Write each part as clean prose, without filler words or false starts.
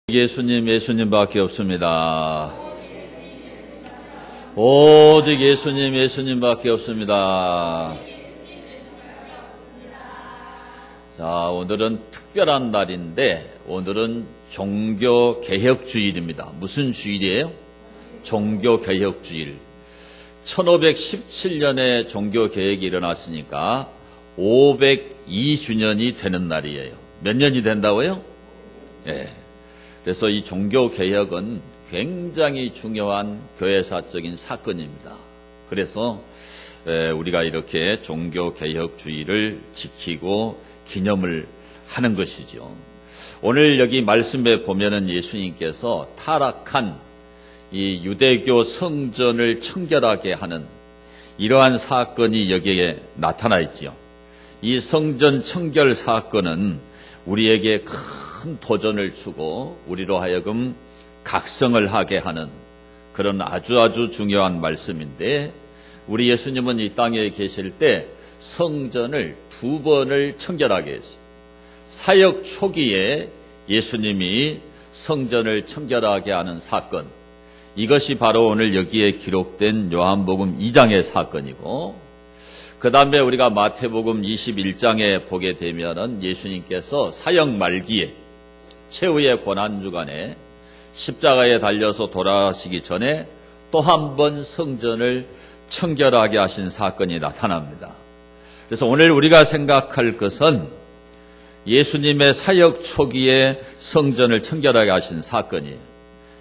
예수님밖에 없습니다. 오직 예수님밖에 없습니다. 자, 오늘은 특별한 날인데 오늘은 종교개혁주일입니다. 무슨 주일이에요? 종교개혁주일. 1517년에 종교개혁이 일어났으니까 502주년이 되는 날이에요. 몇 년이 된다고요? 예. 그래서 이 종교개혁은 굉장히 중요한 교회사적인 사건입니다. 그래서 우리가 이렇게 종교개혁주의를 지키고 기념을 하는 것이죠. 오늘 여기 말씀에 보면은 예수님께서 타락한 이 유대교 성전을 청결하게 하는 이러한 사건이 여기에 나타나 있죠. 이 성전 청결 사건은 우리에게 큰 도전을 주고 우리로 하여금 각성을 하게 하는 그런 아주 중요한 말씀인데, 우리 예수님은 이 땅에 계실 때 성전을 2번을 청결하게 했어요. 사역 초기에 예수님이 성전을 청결하게 하는 사건, 이것이 바로 오늘 여기에 기록된 요한복음 2장의 사건이고, 그 다음에 우리가 마태복음 21장에 보게 되면은 예수님께서 사역 말기에 최후의 고난주간에 십자가에 달려서 돌아가시기 전에 또 한 번 성전을 청결하게 하신 사건이 나타납니다. 그래서 오늘 우리가 생각할 것은 예수님의 사역 초기에 성전을 청결하게 하신 사건이에요.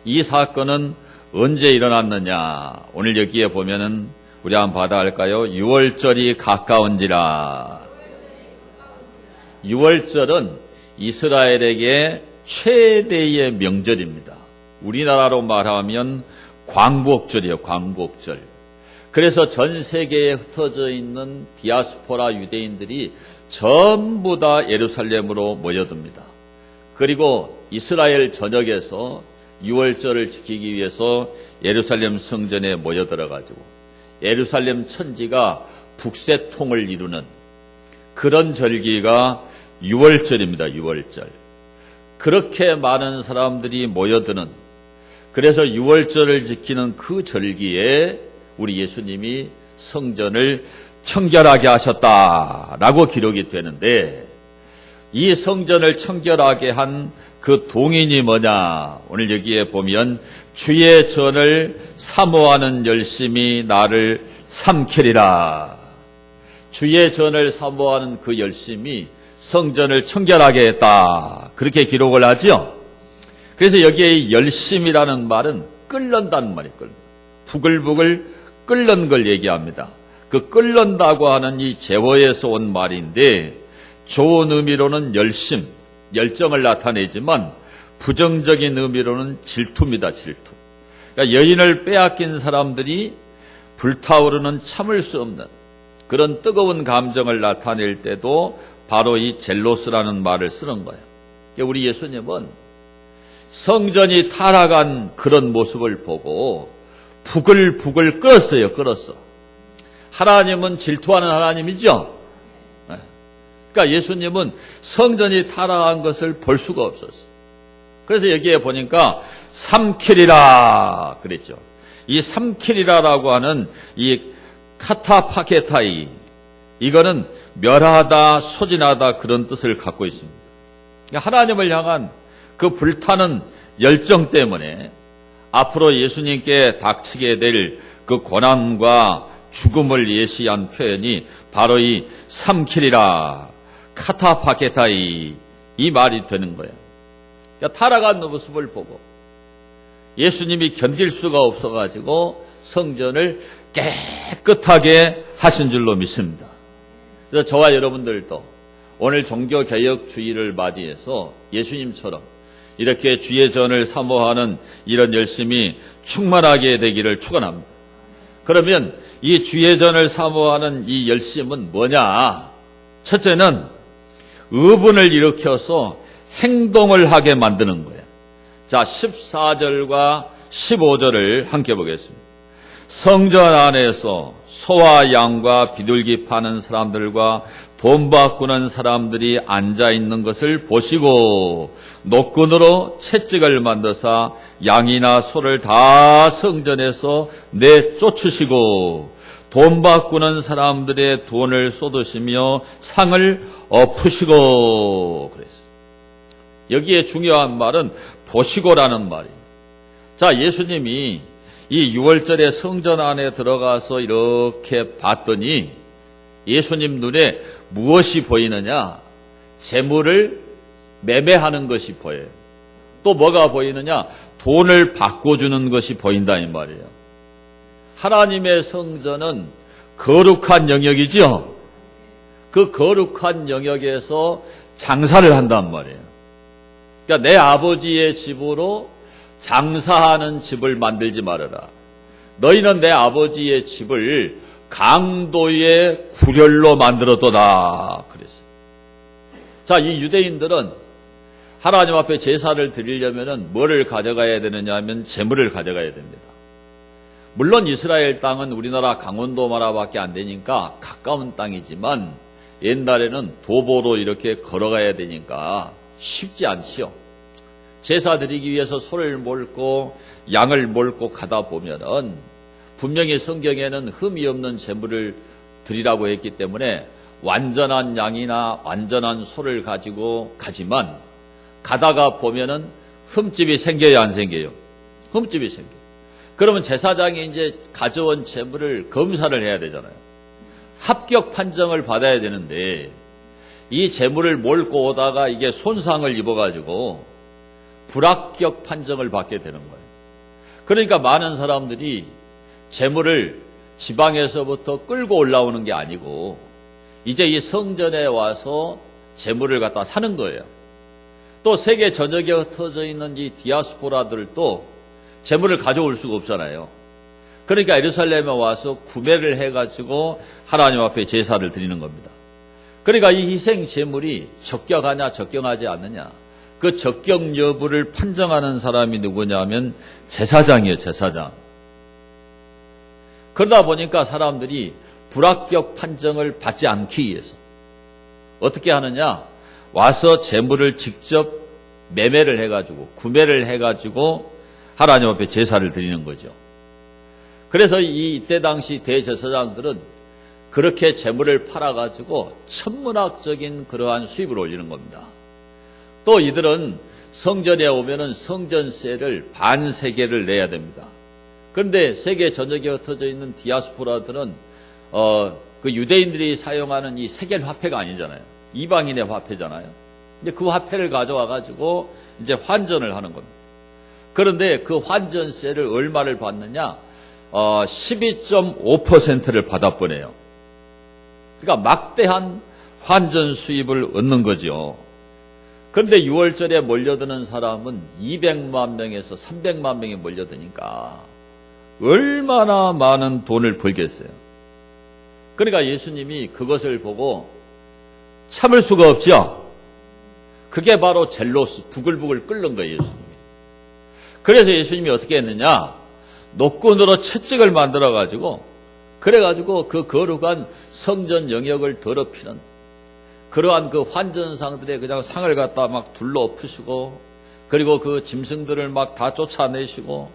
이 사건은 언제 일어났느냐? 오늘 여기에 보면은 우리 한번 받아 할까요? 유월절이 가까운지라. 유월절은 이스라엘에게 최대의 명절입니다. 우리나라로 말하면 광복절이에요. 광복절. 그래서 전 세계에 흩어져 있는 디아스포라 유대인들이 전부 다 예루살렘으로 모여듭니다. 그리고 이스라엘 전역에서 유월절을 지키기 위해서 예루살렘 성전에 모여들어가지고 예루살렘 천지가 북새통을 이루는 그런 절기가 유월절입니다. 유월절. 그렇게 많은 사람들이 모여드는, 그래서 유월절을 지키는 그 절기에 우리 예수님이 성전을 청결하게 하셨다라고 기록이 되는데, 이 성전을 청결하게 한 그 동인이 뭐냐? 오늘 여기에 보면 주의 전을 사모하는 열심이 나를 삼키리라. 주의 전을 사모하는 그 열심이 성전을 청결하게 했다. 그렇게 기록을 하죠. 그래서 여기에 열심이라는 말은 끓는다는 말이에요. 부글부글 끓는 걸 얘기합니다. 그 끓는다고 하는 이 제어에서 온 말인데, 좋은 의미로는 열심, 열정을 나타내지만 부정적인 의미로는 질투입니다. 질투. 그러니까 여인을 빼앗긴 사람들이 불타오르는 참을 수 없는 그런 뜨거운 감정을 나타낼 때도 바로 이 젤로스라는 말을 쓰는 거예요. 그러니까 우리 예수님은 성전이 타락한 그런 모습을 보고 부글부글 끓었어요. 끓었어. 하나님은 질투하는 하나님이죠. 그러니까 예수님은 성전이 타락한 것을 볼 수가 없었어요. 그래서 여기에 보니까 삼키리라 그랬죠. 이 삼키리라라고 하는 이 카타파케타이, 이거는 멸하다, 소진하다 그런 뜻을 갖고 있습니다. 그러니까 하나님을 향한 그 불타는 열정 때문에 앞으로 예수님께 닥치게 될 그 고난과 죽음을 예시한 표현이 바로 이 삼키리라, 카타파케타이, 이 말이 되는 거예요. 그러니까 타락한 모습을 보고 예수님이 견딜 수가 없어가지고 성전을 깨끗하게 하신 줄로 믿습니다. 그래서 저와 여러분들도 오늘 종교개혁주의를 맞이해서 예수님처럼 이렇게 주의 전을 사모하는 이런 열심이 충만하게 되기를 축원합니다. 그러면 이 주의 전을 사모하는 이 열심은 뭐냐? 첫째는 의분을 일으켜서 행동을 하게 만드는 거예요. 자, 14절과 15절을 함께 보겠습니다. 성전 안에서 소와 양과 비둘기 파는 사람들과 돈 바꾸는 사람들이 앉아있는 것을 보시고 노끈으로 채찍을 만드사 양이나 소를 다 성전에서 내쫓으시고 돈 바꾸는 사람들의 돈을 쏟으시며 상을 엎으시고 그랬어요. 여기에 중요한 말은 보시고라는 말이에요. 자, 예수님이 이 6월절에 성전 안에 들어가서 이렇게 봤더니 예수님 눈에 무엇이 보이느냐? 재물을 매매하는 것이 보여요. 또 뭐가 보이느냐? 돈을 바꿔주는 것이 보인다 이 말이에요. 하나님의 성전은 거룩한 영역이죠. 그 거룩한 영역에서 장사를 한단 말이에요. 그러니까 내 아버지의 집으로 장사하는 집을 만들지 말아라. 너희는 내 아버지의 집을 강도의 구렬로 만들었도다. 그랬어요. 자, 이 유대인들은 하나님 앞에 제사를 드리려면 뭐를 가져가야 되느냐 하면 재물을 가져가야 됩니다. 물론 이스라엘 땅은 우리나라 강원도마라밖에 안 되니까 가까운 땅이지만 옛날에는 도보로 이렇게 걸어가야 되니까 쉽지 않지요. 제사 드리기 위해서 소를 몰고 양을 몰고 가다 보면은 분명히 성경에는 흠이 없는 제물을 드리라고 했기 때문에 완전한 양이나 완전한 소를 가지고 가지만 가다가 보면은 흠집이 생겨요, 안 생겨요? 흠집이 생겨요. 그러면 제사장이 이제 가져온 제물을 검사를 해야 되잖아요. 합격 판정을 받아야 되는데 이 제물을 몰고 오다가 이게 손상을 입어가지고 불합격 판정을 받게 되는 거예요. 그러니까 많은 사람들이 제물을 지방에서부터 끌고 올라오는 게 아니고 이제 이 성전에 와서 제물을 갖다 사는 거예요. 또 세계 전역에 흩어져 있는 이 디아스포라들도 제물을 가져올 수가 없잖아요. 그러니까 예루살렘에 와서 구매를 해가지고 하나님 앞에 제사를 드리는 겁니다. 그러니까 이 희생 제물이 적격하냐 적격하지 않느냐 그 적격 여부를 판정하는 사람이 누구냐면 제사장이에요. 제사장. 그러다 보니까 사람들이 불합격 판정을 받지 않기 위해서 어떻게 하느냐? 와서 제물을 직접 매매를 해가지고 구매를 해가지고 하나님 앞에 제사를 드리는 거죠. 그래서 이때 당시 대제사장들은 그렇게 제물을 팔아가지고 천문학적인 그러한 수입을 올리는 겁니다. 또 이들은 성전에 오면은 성전세를 반세겔을 내야 됩니다. 그런데 세계 전역에 흩어져 있는 디아스포라들은 그 유대인들이 사용하는 이 세겔 화폐가 아니잖아요. 이방인의 화폐잖아요. 근데 그 화폐를 가져와 가지고 이제 환전을 하는 겁니다. 그런데 그 환전세를 얼마를 받느냐? 12.5%를 받아보내요. 그러니까 막대한 환전 수입을 얻는 거죠. 그런데 6월절에 몰려드는 사람은 200만 명에서 300만 명이 몰려드니까 얼마나 많은 돈을 벌겠어요. 그러니까 예수님이 그것을 보고 참을 수가 없죠. 그게 바로 젤로스, 부글부글 끓는 거예요, 예수님이. 그래서 예수님이 어떻게 했느냐? 노끈으로 채찍을 만들어가지고, 그래가지고 그 거룩한 성전 영역을 더럽히는 그러한 그 환전상들의 그냥 상을 갖다 막 둘러엎으시고, 그리고 그 짐승들을 막 다 쫓아내시고,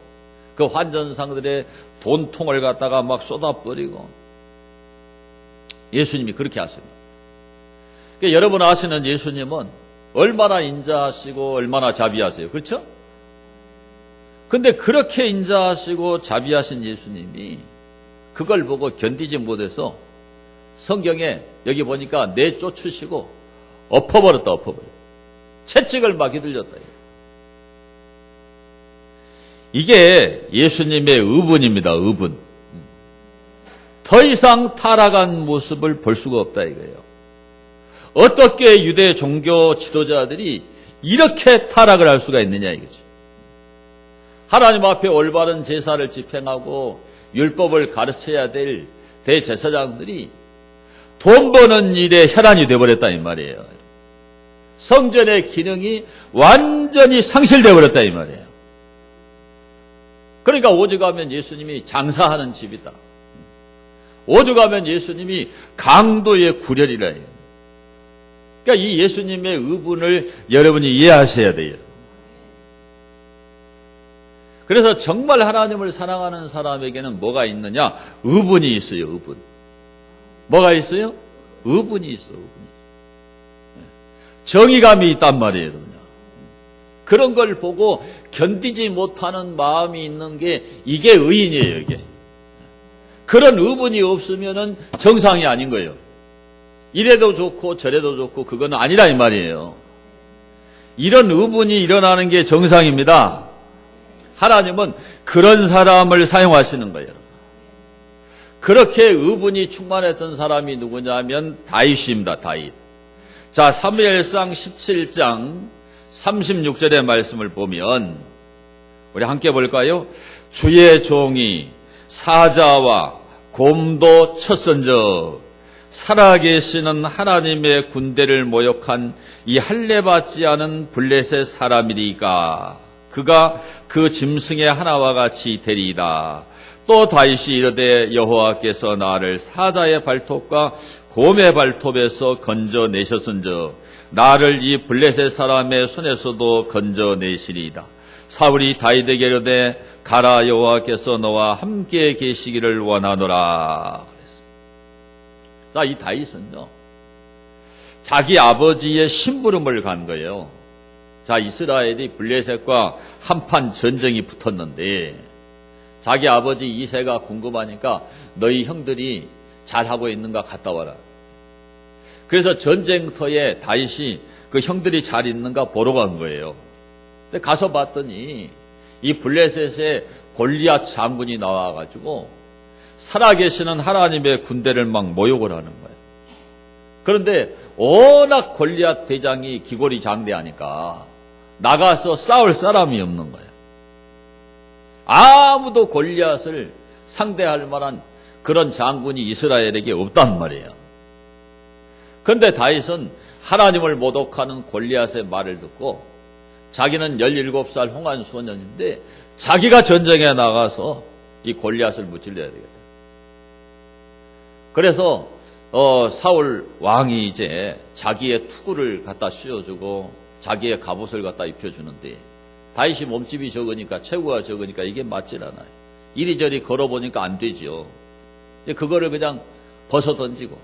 그 환전상들의 돈통을 갖다가 막 쏟아버리고, 예수님이 그렇게 하십니다. 그러니까 여러분 아시는 예수님은 얼마나 인자하시고 얼마나 자비하세요. 그렇죠? 근데 그렇게 인자하시고 자비하신 예수님이 그걸 보고 견디지 못해서 성경에 여기 보니까 내쫓으시고 엎어버렸다, 엎어버렸다. 채찍을 막 휘둘렸다. 이게 예수님의 의분입니다, 의분. 더 이상 타락한 모습을 볼 수가 없다 이거예요. 어떻게 유대 종교 지도자들이 이렇게 타락을 할 수가 있느냐 이거지. 하나님 앞에 올바른 제사를 집행하고 율법을 가르쳐야 될 대제사장들이 돈 버는 일에 혈안이 되어버렸다 이 말이에요. 성전의 기능이 완전히 상실되어버렸다 이 말이에요. 그러니까 오죽하면 예수님이 장사하는 집이다. 오죽하면 예수님이 강도의 구렬이라 해요. 그러니까 이 예수님의 의분을 여러분이 이해하셔야 돼요. 그래서 정말 하나님을 사랑하는 사람에게는 뭐가 있느냐? 의분이 있어요, 의분. 뭐가 있어요? 의분이 있어, 의분이. 정의감이 있단 말이에요. 그런 걸 보고 견디지 못하는 마음이 있는 게 이게 의인이에요, 이게. 그런 의분이 없으면은 정상이 아닌 거예요. 이래도 좋고 저래도 좋고 그건 아니라 이 말이에요. 이런 의분이 일어나는 게 정상입니다. 하나님은 그런 사람을 사용하시는 거예요. 그렇게 의분이 충만했던 사람이 누구냐면 다윗입니다. 다윗. 자, 사무엘상 17장 36절의 말씀을 보면 우리 함께 볼까요? 주의 종이 사자와 곰도 쳤은즉 살아계시는 하나님의 군대를 모욕한 이 할례받지 않은 블레셋 사람이리까 그가 그 짐승의 하나와 같이 되리이다. 또 다윗이 이르되 여호와께서 나를 사자의 발톱과 곰의 발톱에서 건져내셨은즉 나를 이 블레셋 사람의 손에서도 건져내시리이다. 사울이 다윗에게 이르되 가라 여호와께서 너와 함께 계시기를 원하노라. 자, 이 다윗은요, 자기 아버지의 심부름을 간 거예요. 자, 이스라엘이 블레셋과 한판 전쟁이 붙었는데 자기 아버지 이새가 궁금하니까 너희 형들이 잘하고 있는가 갔다 와라. 그래서 전쟁터에 다윗이 그 형들이 잘 있는가 보러 간 거예요. 근데 가서 봤더니 이 블레셋의 골리앗 장군이 나와가지고 살아계시는 하나님의 군대를 막 모욕을 하는 거예요. 그런데 워낙 골리앗 대장이 기골이 장대하니까 나가서 싸울 사람이 없는 거예요. 아무도 골리앗을 상대할 만한 그런 장군이 이스라엘에게 없단 말이에요. 그런데 다윗은 하나님을 모독하는 골리앗의 말을 듣고 자기는 17살 홍한 소년인데 자기가 전쟁에 나가서 이 골리앗을 무찔러야 되겠다. 그래서 사울 왕이 이제 자기의 투구를 갖다 씌워주고 자기의 갑옷을 갖다 입혀주는데 다윗이 몸집이 적으니까 체구가 적으니까 이게 맞질 않아요. 이리저리 걸어보니까 안 되지요. 그거를 그냥 벗어 던지고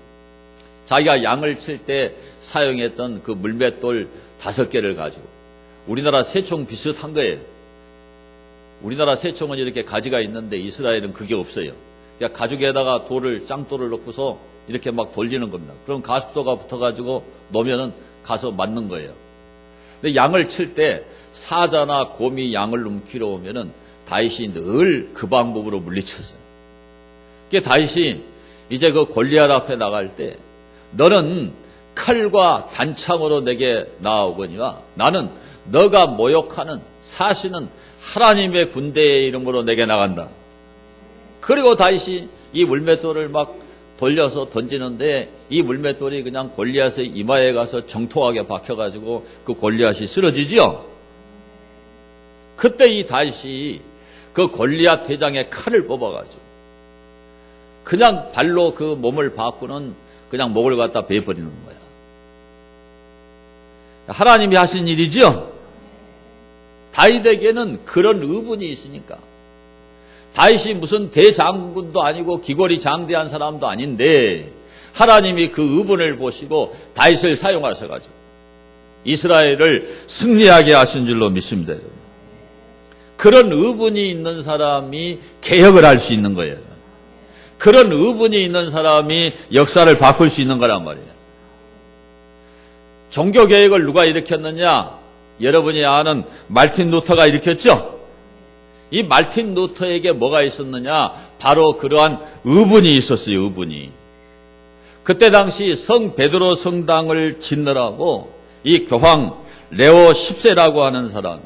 자기가 양을 칠 때 사용했던 그 물맷돌 5개를 가지고 우리나라 새총 비슷한 거예요. 우리나라 새총은 이렇게 가지가 있는데 이스라엘은 그게 없어요. 그러니까 가죽에다가 짱돌을 넣고서 이렇게 막 돌리는 겁니다. 그럼 가속도가 붙어가지고 놓으면은 가서 맞는 거예요. 근데 양을 칠 때 사자나 곰이 양을 움키러 오면은 다윗이 늘 그 방법으로 물리쳤어요. 그러니까 다윗이 이제 그 골리앗 앞에 나갈 때 너는 칼과 단창으로 내게 나아오거니와 나는 너가 모욕하는 사시는 하나님의 군대의 이름으로 내게 나간다. 그리고 다윗이 이 물맷돌을 막 돌려서 던지는데 이 물맷돌이 그냥 골리앗의 이마에 가서 정통하게 박혀가지고 그 골리앗이 쓰러지지요. 그때 이 다윗이 그 골리앗 대장의 칼을 뽑아가지고 그냥 발로 그 몸을 박고는 그냥 목을 갖다 베어버리는 거야. 하나님이 하신 일이죠. 다윗에게는 그런 의분이 있으니까. 다윗이 무슨 대장군도 아니고 기골이 장대한 사람도 아닌데 하나님이 그 의분을 보시고 다윗을 사용하셔가지고 이스라엘을 승리하게 하신 줄로 믿습니다. 그런 의분이 있는 사람이 개혁을 할 수 있는 거예요. 그런 의분이 있는 사람이 역사를 바꿀 수 있는 거란 말이에요. 종교개혁을 누가 일으켰느냐? 여러분이 아는 말틴 루터가 일으켰죠? 이 말틴 루터에게 뭐가 있었느냐? 바로 그러한 의분이 있었어요. 의분이. 그때 당시 성 베드로 성당을 짓느라고 이 교황 레오 10세라고 하는 사람이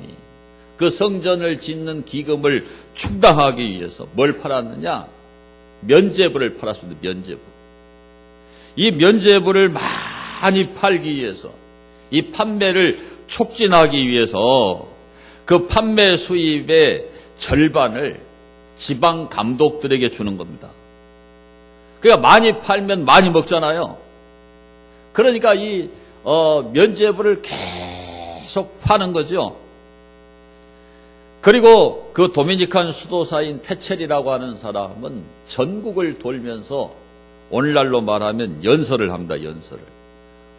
그 성전을 짓는 기금을 충당하기 위해서 뭘 팔았느냐? 면죄부를 팔았습니다. 면죄부. 이 면죄부를 많이 팔기 위해서 이 판매를 촉진하기 위해서 그 판매 수입의 절반을 지방 감독들에게 주는 겁니다. 그러니까 많이 팔면 많이 먹잖아요. 그러니까 이 면죄부를 계속 파는 거죠. 그리고 그 도미니칸 수도사인 테첼이라고 하는 사람은 전국을 돌면서 오늘날로 말하면 연설을 합니다. 연설을.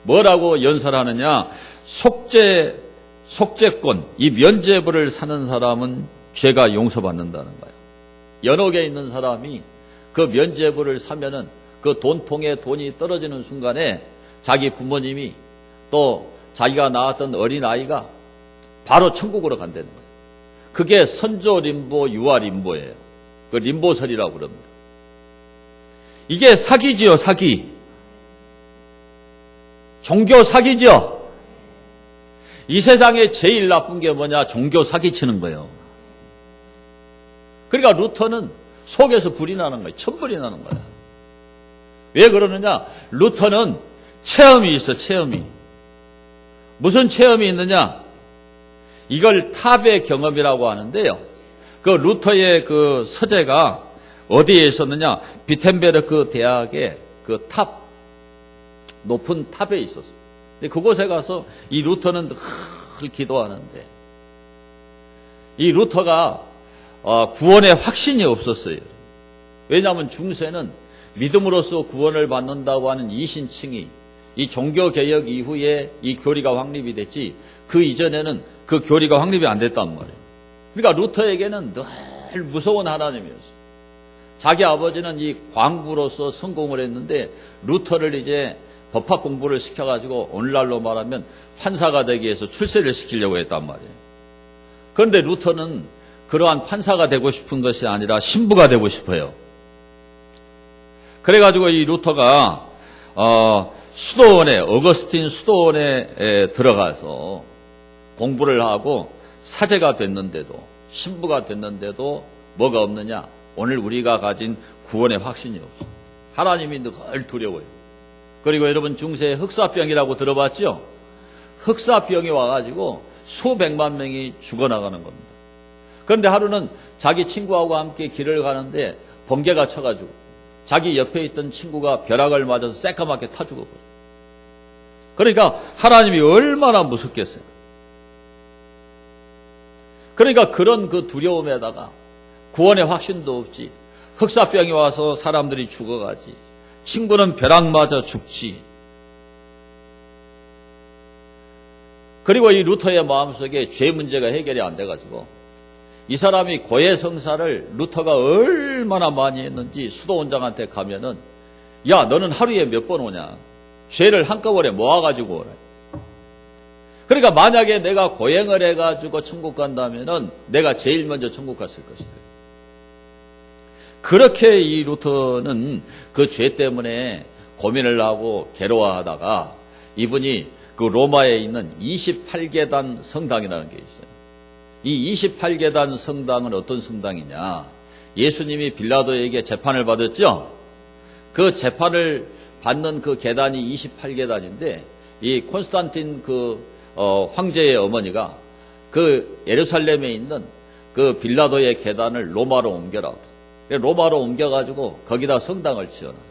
뭐라고 연설하느냐? 속죄권, 이 면죄부를 사는 사람은 죄가 용서받는다는 거예요. 연옥에 있는 사람이 그 면죄부를 사면은 그 돈통에 돈이 떨어지는 순간에 자기 부모님이 또 자기가 낳았던 어린아이가 바로 천국으로 간다는 거예요. 그게 선조림보, 유아림보예요. 그 림보설이라고 그럽니다. 이게 사기지요, 사기. 종교 사기지요. 이 세상에 제일 나쁜 게 뭐냐? 종교 사기치는 거예요. 그러니까 루터는 속에서 불이 나는 거예요. 천불이 나는 거예요. 왜 그러느냐? 루터는 체험이 있어, 체험이. 무슨 체험이 있느냐? 이걸 탑의 경험이라고 하는데요. 그 루터의 그 서재가 어디에 있었느냐? 비텐베르크 대학의 그 탑, 높은 탑에 있었어요. 그곳에 가서 이 루터는 늘 기도하는데, 이 루터가 구원의 확신이 없었어요. 왜냐하면 중세는 믿음으로써 구원을 받는다고 하는 이신층이 이 종교개혁 이후에 이 교리가 확립이 됐지, 그 이전에는 그 교리가 확립이 안 됐단 말이에요. 그러니까 루터에게는 늘 무서운 하나님이었어요. 자기 아버지는 이 광부로서 성공을 했는데 루터를 이제 법학 공부를 시켜가지고 오늘날로 말하면 판사가 되기 위해서 출세를 시키려고 했단 말이에요. 그런데 루터는 그러한 판사가 되고 싶은 것이 아니라 신부가 되고 싶어요. 그래가지고 이 루터가 수도원에, 어거스틴 수도원에 들어가서 공부를 하고 사제가 됐는데도, 신부가 됐는데도 뭐가 없느냐? 오늘 우리가 가진 구원의 확신이 없어. 하나님이 늘 두려워요. 그리고 여러분 중세에 흑사병이라고 들어봤죠? 흑사병이 와가지고 수백만 명이 죽어나가는 겁니다. 그런데 하루는 자기 친구하고 함께 길을 가는데 번개가 쳐가지고 자기 옆에 있던 친구가 벼락을 맞아서 새까맣게 타 죽어버려요. 그러니까 하나님이 얼마나 무섭겠어요. 그러니까 그런 그 두려움에다가 구원의 확신도 없지, 흑사병이 와서 사람들이 죽어가지, 친구는 벼락 맞아 죽지. 그리고 이 루터의 마음속에 죄 문제가 해결이 안 돼가지고 이 사람이 고해성사를 루터가 얼마나 많이 했는지 수도원장한테 가면은, 야, 너는 하루에 몇 번 오냐? 죄를 한꺼번에 모아가지고 오래. 그러니까 만약에 내가 고행을 해가지고 천국 간다면은 내가 제일 먼저 천국 갔을 것이다. 그렇게 이 루터는 그 죄 때문에 고민을 하고 괴로워하다가 이분이 그 로마에 있는 28계단 성당이라는 게 있어요. 이 28계단 성당은 어떤 성당이냐? 예수님이 빌라도에게 재판을 받았죠? 그 재판을 받는 그 계단이 28계단인데 이 콘스탄틴 황제의 어머니가 그 예루살렘에 있는 그 빌라도의 계단을 로마로 옮겨라. 로마로 옮겨가지고 거기다 성당을 지어놨어요.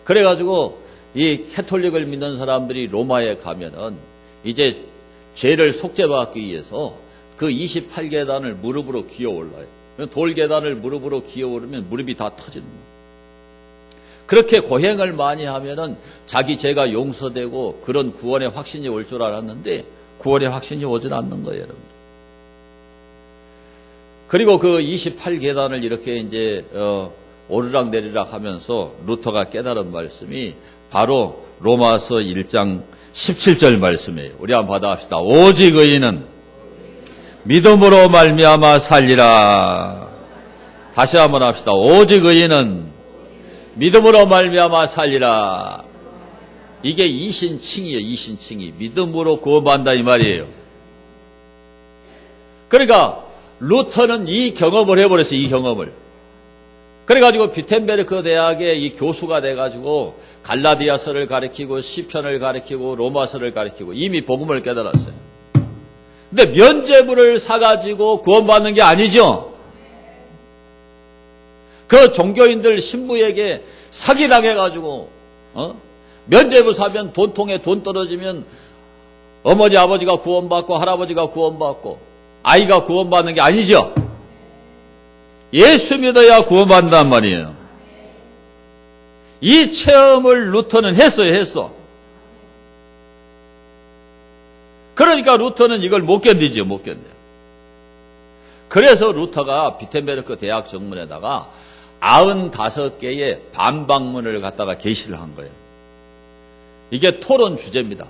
그래가지고 이 캐톨릭을 믿는 사람들이 로마에 가면은 이제 죄를 속죄받기 위해서 그 28계단을 무릎으로 기어 올라요. 돌계단을 무릎으로 기어 오르면 무릎이 다 터지는 거예요. 그렇게 고행을 많이 하면은 자기 죄가 용서되고 그런 구원의 확신이 올 줄 알았는데 구원의 확신이 오질 않는 거예요, 여러분. 그리고 그 28계단을 이렇게 이제 오르락 내리락 하면서 루터가 깨달은 말씀이 바로 로마서 1장 17절 말씀이에요. 우리 한번 받아합시다. 오직 의인은 믿음으로 말미암아 살리라. 다시 한번 합시다. 오직 의인은 믿음으로 말미암아 살리라. 이게 이신칭이에요. 이신칭이. 믿음으로 구원받는다 이 말이에요. 그러니까 루터는 이 경험을 해버렸어요. 이 경험을. 그래가지고 비텐베르크 대학의 이 교수가 돼가지고 갈라디아서를 가르치고 시편을 가르치고 로마서를 가르치고 이미 복음을 깨달았어요. 근데 면죄부를 사가지고 구원받는 게 아니죠. 그 종교인들 신부에게 사기당해가지고 면죄부 사면 돈통에 돈 떨어지면 어머니 아버지가 구원받고 할아버지가 구원받고 아이가 구원받는 게 아니죠. 예수 믿어야 구원받는단 말이에요. 이 체험을 루터는 했어. 그러니까 루터는 이걸 못 견디죠. 못 견뎌요. 그래서 루터가 비텐베르크 대학 정문에다가 95개의 반박문을 갖다가 게시를 한 거예요. 이게 토론 주제입니다.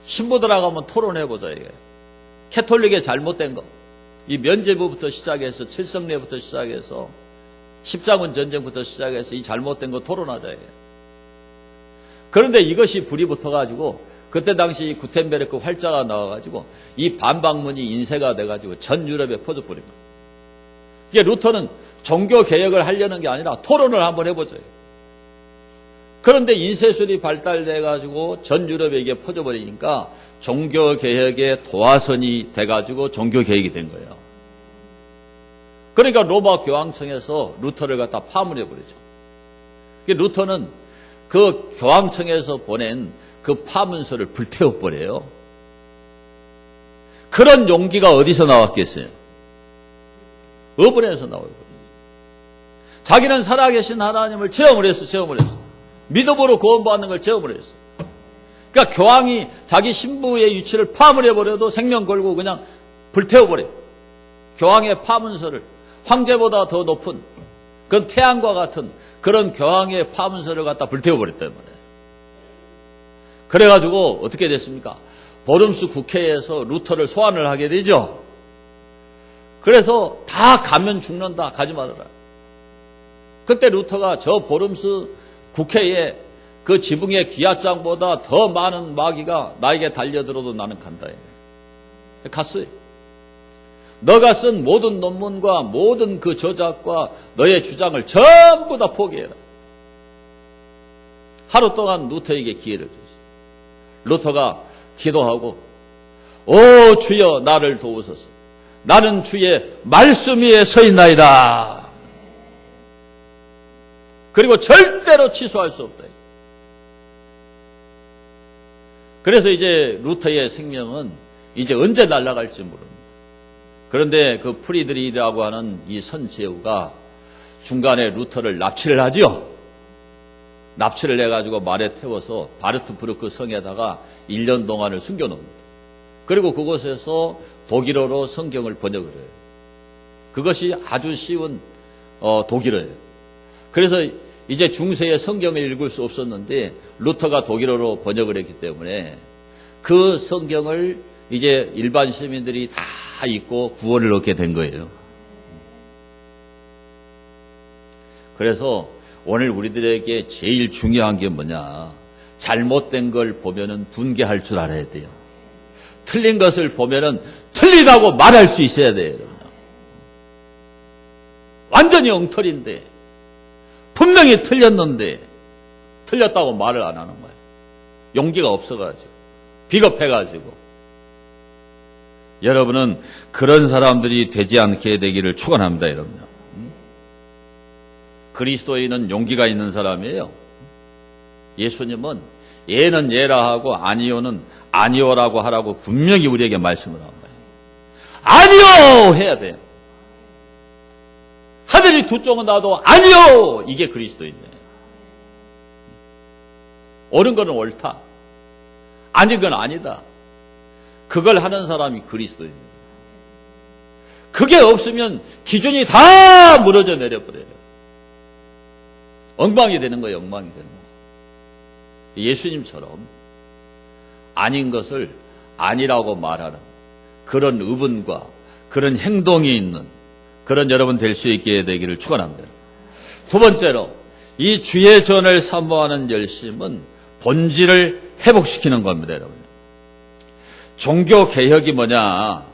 신부들하고 한번 토론해보자 이게. 캐톨릭의 잘못된 거. 이 면죄부부터 시작해서 칠성례부터 시작해서 십자군 전쟁부터 시작해서 이 잘못된 거 토론하자 이게. 그런데 이것이 불이 붙어가지고 그때 당시 구텐베르크 활자가 나와가지고 이 반박문이 인쇄가 돼가지고 전 유럽에 퍼져버린 거예요. 이게 루터는 종교개혁을 하려는 게 아니라 토론을 한번 해보자요. 그런데 인쇄술이 발달돼가지고 전 유럽에 이게 퍼져버리니까 종교개혁의 도화선이 돼가지고 종교개혁이 된 거예요. 그러니까 로마 교황청에서 루터를 갖다 파문해버리죠. 루터는 그 교황청에서 보낸 그 파문서를 불태워버려요. 그런 용기가 어디서 나왔겠어요? 어부에서 나와요. 자기는 살아계신 하나님을 체험을 했어. 믿음으로 구원받는 걸 체험을 했어. 그러니까 교황이 자기 신부의 위치를 파문해버려도 생명 걸고 그냥 불태워버려. 교황의 파문서를 황제보다 더 높은 그런 태양과 같은 그런 교황의 파문서를 갖다 불태워버렸단 말이에요. 그래가지고 어떻게 됐습니까? 보름스 국회에서 루터를 소환을 하게 되죠. 그래서 다 가면 죽는다. 가지 말아라. 그때 루터가 저 보름스 국회에 그 지붕의 기아장보다 더 많은 마귀가 나에게 달려들어도 나는 간다. 갔어요. 너가 쓴 모든 논문과 모든 그 저작과 너의 주장을 전부 다 포기해라. 하루 동안 루터에게 기회를 줬어요. 루터가 기도하고 오 주여 나를 도우소서. 나는 주의 말씀 위에 서 있나이다. 그리고 절대로 취소할 수 없다. 그래서 이제 루터의 생명은 이제 언제 날아갈지 모릅니다. 그런데 그 프리드리히라고 하는 이 선제후가 중간에 루터를 납치를 하죠. 납치를 해가지고 말에 태워서 바르트부르크 성에다가 1년 동안을 숨겨놓습니다. 그리고 그곳에서 독일어로 성경을 번역을 해요. 그것이 아주 쉬운 독일어예요. 그래서 이제 중세에 성경을 읽을 수 없었는데 루터가 독일어로 번역을 했기 때문에 그 성경을 이제 일반 시민들이 다 읽고 구원을 얻게 된 거예요. 그래서 오늘 우리들에게 제일 중요한 게 뭐냐? 잘못된 걸 보면은 분개할 줄 알아야 돼요. 틀린 것을 보면은 틀리다고 말할 수 있어야 돼요. 완전히 엉터리인데 분명히 틀렸는데 틀렸다고 말을 안 하는 거예요. 용기가 없어가지고 비겁해가지고. 여러분은 그런 사람들이 되지 않게 되기를 축원합니다. 여러분요. 그리스도인은 용기가 있는 사람이에요. 예수님은 예는 예라 하고 아니오는 아니오라고 하라고 분명히 우리에게 말씀을 한 거예요. 아니오 해야 돼요. 하늘이 두 쪽은 나도 아니오 이게 그리스도인이에요. 옳은 거는 옳다. 아닌 건 아니다. 그걸 하는 사람이 그리스도입니다. 그게 없으면 기준이 다 무너져 내려버려요. 엉망이 되는 거예요. 엉망이 되는 거. 예수님처럼 아닌 것을 아니라고 말하는 그런 의분과 그런 행동이 있는 그런 여러분 될 수 있게 되기를 축원합니다. 두 번째로 이 주의 전을 사모하는 열심은 본질을 회복시키는 겁니다. 여러분. 종교개혁이 뭐냐?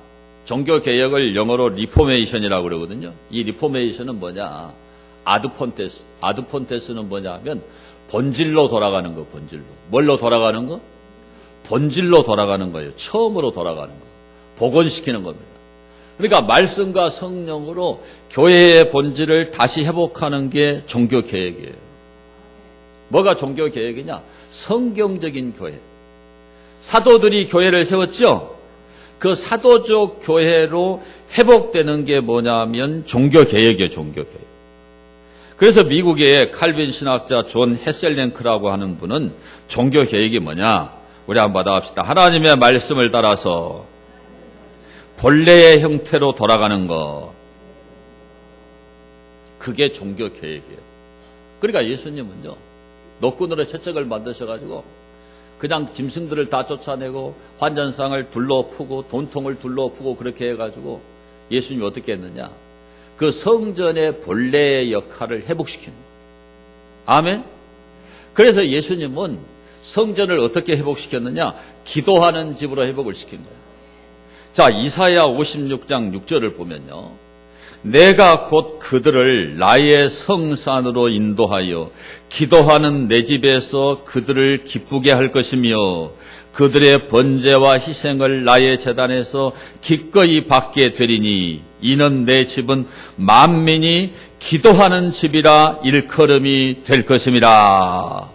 종교개혁을 영어로 리포메이션이라고 그러거든요. 이 리포메이션은 뭐냐? 아드폰테스는 뭐냐 하면 본질로 돌아가는 거, 본질로. 뭘로 돌아가는 거? 본질로 돌아가는 거예요. 처음으로 돌아가는 거. 복원시키는 겁니다. 그러니까 말씀과 성령으로 교회의 본질을 다시 회복하는 게 종교개혁이에요. 뭐가 종교개혁이냐? 성경적인 교회. 사도들이 교회를 세웠죠? 그 사도적 교회로 회복되는 게 뭐냐면 종교개혁이에요, 종교개혁. 그래서 미국의 칼빈 신학자 존 헤셀랭크라고 하는 분은 종교개혁이 뭐냐? 우리 한번 받아봅시다. 하나님의 말씀을 따라서 본래의 형태로 돌아가는 것. 그게 종교개혁이에요. 그러니까 예수님은요, 노끈으로 채찍을 만드셔가지고 그냥 짐승들을 다 쫓아내고 환전상을 둘러푸고 돈통을 둘러푸고 그렇게 해가지고 예수님이 어떻게 했느냐? 그 성전의 본래의 역할을 회복시키는 거예요. 아멘? 그래서 예수님은 성전을 어떻게 회복시켰느냐? 기도하는 집으로 회복을 시킨 거예요. 자, 이사야 56장 6절을 보면요. 내가 곧 그들을 나의 성산으로 인도하여 기도하는 내 집에서 그들을 기쁘게 할 것이며 그들의 번제와 희생을 나의 제단에서 기꺼이 받게 되리니 이는 내 집은 만민이 기도하는 집이라 일컬음이 될 것임이라.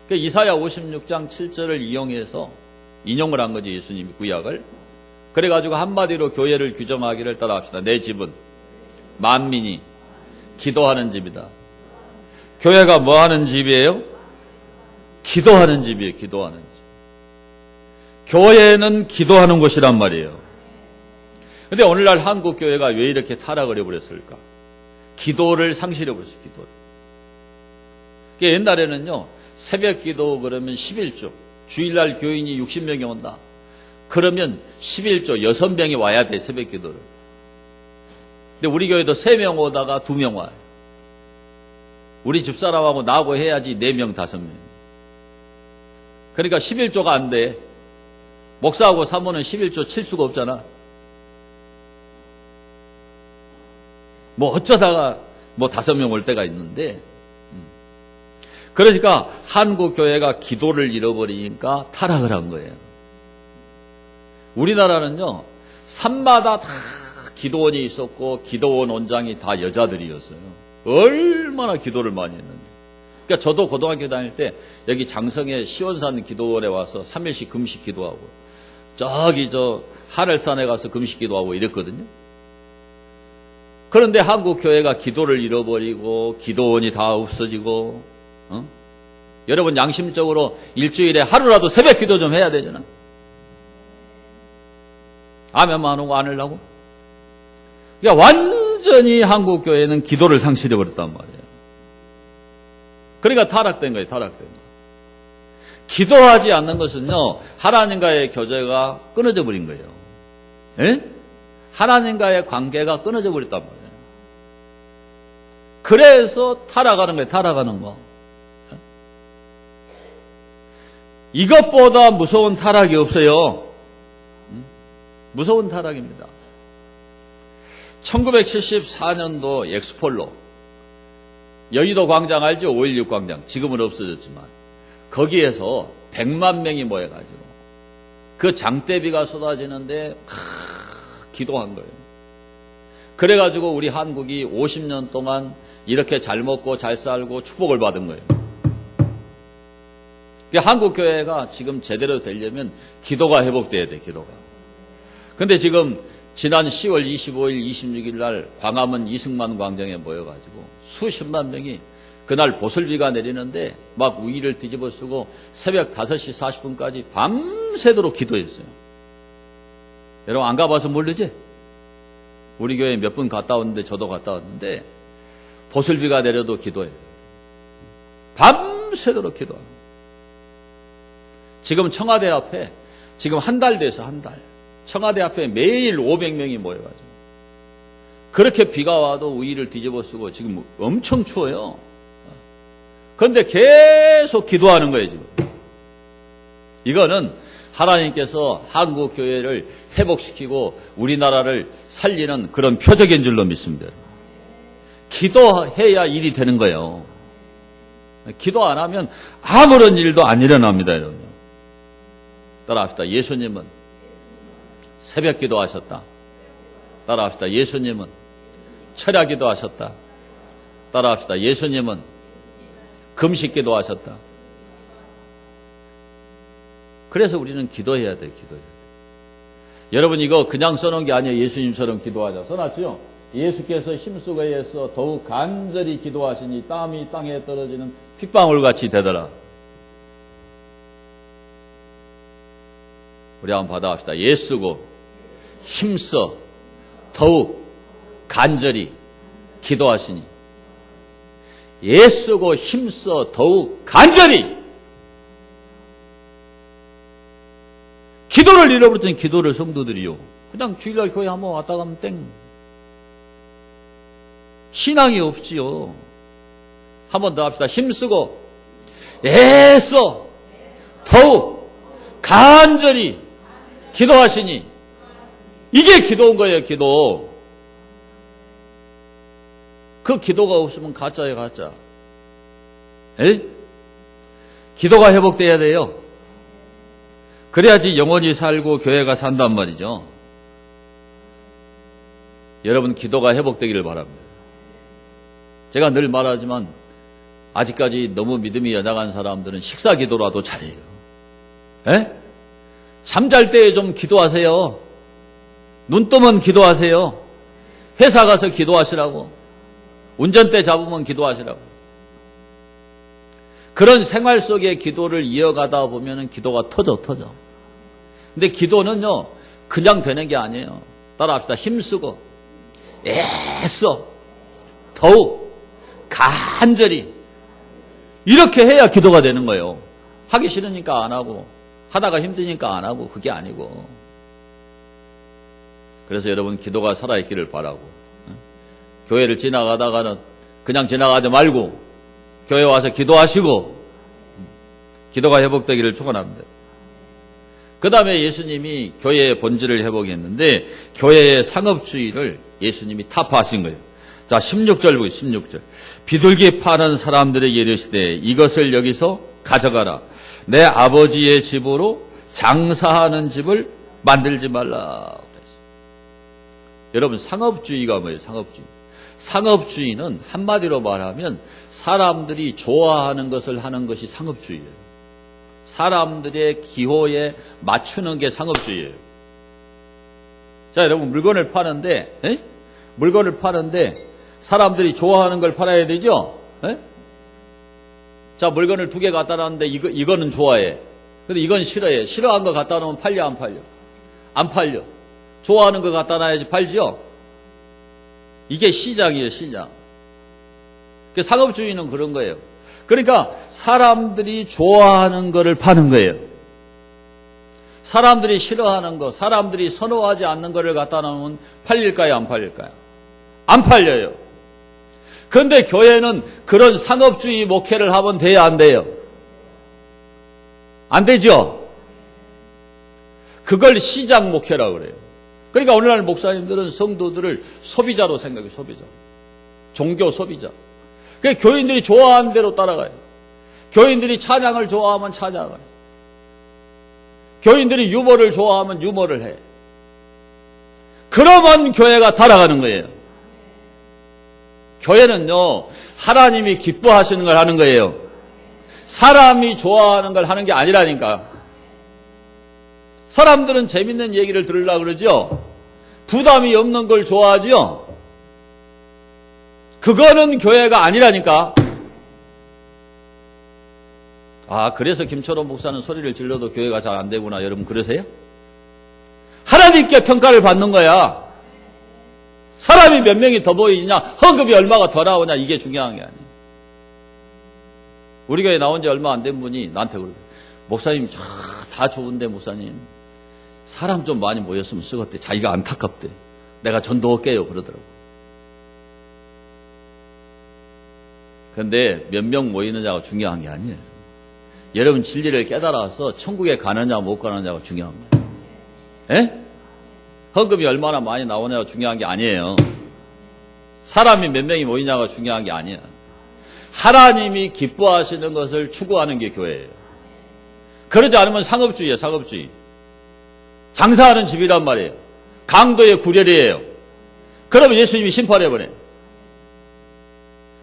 그러니까 이사야 56장 7절을 이용해서 인용을 한 거지, 예수님이 구약을. 그래가지고 한마디로 교회를 규정하기를 따라합시다. 내 집은 만민이 기도하는 집이다. 교회가 뭐 하는 집이에요? 기도하는 집이에요. 기도하는 집. 교회는 기도하는 곳이란 말이에요. 근데 오늘날 한국 교회가 왜 이렇게 타락을 해버렸을까? 기도를 상실해버렸어요. 기도를. 옛날에는요, 새벽 기도 그러면 11조, 주일날 교인이 60명이 온다. 그러면 11조 6명이 와야 돼, 새벽 기도를. 근데 우리 교회도 3명 오다가 2명 와요. 우리 집사람하고 나하고 해야지 4명, 5명. 그러니까 11조가 안 돼. 목사하고 사모는 11조 칠 수가 없잖아. 뭐 어쩌다가 뭐 5명 올 때가 있는데. 그러니까 한국 교회가 기도를 잃어버리니까 타락을 한 거예요. 우리나라는요, 산마다 다 기도원이 있었고 기도원 원장이 다 여자들이었어요. 얼마나 기도를 많이 했는데. 그러니까 저도 고등학교 다닐 때 여기 장성의 시원산 기도원에 와서 3일씩 금식 기도하고 저기 저 하늘산에 가서 금식 기도하고 이랬거든요. 그런데 한국 교회가 기도를 잃어버리고 기도원이 다 없어지고, 여러분 양심적으로 일주일에 하루라도 새벽 기도 좀 해야 되잖아. 아멘만 하고 안 하려고? 그러니까 완전히 한국 교회는 기도를 상실해버렸단 말이에요. 그러니까 타락된 거예요. 타락된 거. 기도하지 않는 것은요, 하나님과의 교제가 끊어져 버린 거예요. 에? 하나님과의 관계가 끊어져 버렸단 말이에요. 그래서 타락하는 거예요. 타락하는 거. 이것보다 무서운 타락이 없어요. 무서운 타락입니다. 1974년도 엑스폴로, 여의도 광장 알죠? 5.16 광장. 지금은 없어졌지만 거기에서 100만 명이 모여가지고 그 장대비가 쏟아지는데 기도한 거예요. 그래가지고 우리 한국이 50년 동안 이렇게 잘 먹고 잘 살고 축복을 받은 거예요. 한국 교회가 지금 제대로 되려면 기도가 회복돼야 돼, 기도가. 근데 지금 지난 10월 25일, 26일 날 광화문 이승만 광장에 모여가지고 수십만 명이 그날 보슬비가 내리는데 막 우위를 뒤집어 쓰고 새벽 5시 40분까지 밤새도록 기도했어요. 여러분 안 가봐서 모르지? 우리 교회 몇 분 갔다 왔는데 저도 갔다 왔는데 보슬비가 내려도 기도해요. 밤새도록 기도합니다. 지금 청와대 앞에 지금 한 달 돼서 한 달. 청와대 앞에 매일 500명이 모여가지고 그렇게 비가 와도 우위를 뒤집어 쓰고 지금 엄청 추워요. 그런데 계속 기도하는 거예요, 지금. 이거는 하나님께서 한국 교회를 회복시키고 우리나라를 살리는 그런 표적인 줄로 믿습니다. 기도해야 일이 되는 거예요. 기도 안 하면 아무런 일도 안 일어납니다, 여러분. 따라합시다. 예수님은 새벽 기도하셨다. 따라합시다. 예수님은 철야 기도하셨다. 따라합시다. 예수님은 금식 기도하셨다. 그래서 우리는 기도해야 돼요. 기도해야 돼. 여러분 이거 그냥 써놓은 게 아니에요. 예수님처럼 기도하자. 써놨죠? 예수께서 힘쓰고 해서 더욱 간절히 기도하시니 땀이 땅에 떨어지는 핏방울같이 되더라. 우리 한번 받아갑시다. 예수고 힘써 더욱 간절히 기도하시니. 예수고 힘써 더욱 간절히. 기도를 잃어버렸더니 기도를 성도들이요. 그냥 주일날 교회 한번 왔다 가면 땡. 신앙이 없지요. 한 번 더 합시다. 힘쓰고 애써 더욱 간절히 기도하시니. 이게 기도인 거예요. 기도. 그 기도가 없으면 가짜예요. 가짜. 에? 기도가 회복돼야 돼요. 그래야지 영원히 살고 교회가 산단 말이죠. 여러분 기도가 회복되기를 바랍니다. 제가 늘 말하지만 아직까지 너무 믿음이 연약한 사람들은 식사 기도라도 잘해요. 에? 잠잘 때 좀 기도하세요. 눈 뜨면 기도하세요. 회사 가서 기도하시라고. 운전대 잡으면 기도하시라고. 그런 생활 속의 기도를 이어가다 보면 기도가 터져. 근데 기도는요 그냥 되는 게 아니에요. 따라합시다. 힘쓰고 애써 더욱 간절히. 이렇게 해야 기도가 되는 거예요. 하기 싫으니까 안 하고 하다가 힘드니까 안 하고 그게 아니고. 그래서 여러분 기도가 살아있기를 바라고, 교회를 지나가다가는 그냥 지나가지 말고 교회 와서 기도하시고 기도가 회복되기를 축원합니다. 그 다음에 예수님이 교회의 본질을 회복했는데 교회의 상업주의를 예수님이 타파하신 거예요. 자, 16절 보세요. 16절. 비둘기 파는 사람들에게 이르시되 이것을 여기서 가져가라. 내 아버지의 집으로 장사하는 집을 만들지 말라. 그랬어요. 여러분 상업주의가 뭐예요? 상업주의. 상업주의는 한마디로 말하면 사람들이 좋아하는 것을 하는 것이 상업주의예요. 사람들의 기호에 맞추는 게 상업주의예요. 자, 여러분 물건을 파는데 사람들이 좋아하는 걸 팔아야 되죠? 자, 물건을 2개 갖다 놨는데 이거는 좋아해. 근데 이건 싫어해. 싫어하는 거 갖다 놓으면 팔려, 안 팔려? 안 팔려. 좋아하는 거 갖다 놔야지 팔죠? 이게 시장이에요, 시장. 상업주의는 그런 거예요. 그러니까 사람들이 좋아하는 거를 파는 거예요. 사람들이 싫어하는 거, 사람들이 선호하지 않는 거를 갖다 놓으면 팔릴까요, 안 팔릴까요? 안 팔려요. 그런데 교회는 그런 상업주의 목회를 하면 돼야 안 돼요? 안 되죠? 그걸 시장 목회라고 그래요. 그러니까 오늘날 목사님들은 성도들을 소비자로 생각해요. 소비자. 종교 소비자. 그러니까 교인들이 좋아하는 대로 따라가요. 교인들이 찬양을 좋아하면 찬양을 해요. 교인들이 유머를 좋아하면 유머를 해. 그러면 교회가 달아가는 거예요. 교회는요, 하나님이 기뻐하시는 걸 하는 거예요. 사람이 좋아하는 걸 하는 게 아니라니까. 사람들은 재밌는 얘기를 들으려고 그러죠? 부담이 없는 걸 좋아하죠? 그거는 교회가 아니라니까. 아, 그래서 김철원 목사는 소리를 질러도 교회가 잘 안 되구나. 여러분 그러세요? 하나님께 평가를 받는 거야. 사람이 몇 명이 더 보이냐, 헌금이 얼마가 더 나오냐, 이게 중요한 게 아니에요. 우리 교회 나온 지 얼마 안 된 분이 나한테 그러더라고요. 목사님 다 좋은데 목사님 사람 좀 많이 모였으면 쓰겄대. 자기가 안타깝대. 내가 전도할게요 그러더라고요. 그런데 몇 명 모이느냐가 중요한 게 아니에요. 여러분 진리를 깨달아서 천국에 가느냐 못 가느냐가 중요한 거예요. 예? 헌금이 얼마나 많이 나오냐가 중요한 게 아니에요. 사람이 몇 명이 모이냐가 중요한 게 아니에요. 하나님이 기뻐하시는 것을 추구하는 게 교회예요. 그러지 않으면 상업주의예요. 상업주의. 장사하는 집이란 말이에요. 강도의 구렬이에요. 그러면 예수님이 심판해버려요.